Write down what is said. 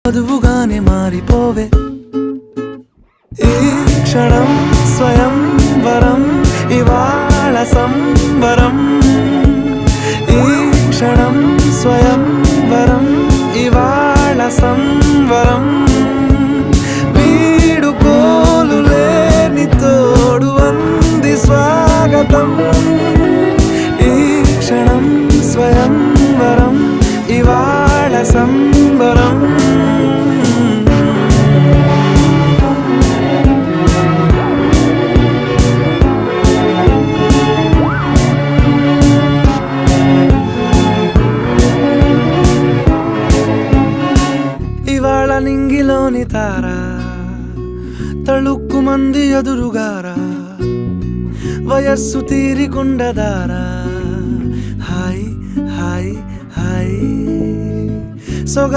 వధువుగానే మారిపోవే ఈ క్షణం స్వయం వరం ఇవాళ సంబరం ఈ క్షణం స్వయం వరం ఇవాళ సంవరం వీడుకోలు లేని తోడు అంది స్వాగతం ఈ క్షణం స్వయం వరం ఇవాళ సంబరం ఇవాళ నింగిలోని తారా తళుక్కు మంది ఎదురుగారా వయస్సు తీరికుండదారా హాయ్ హాయ్ హాయ్ సొగ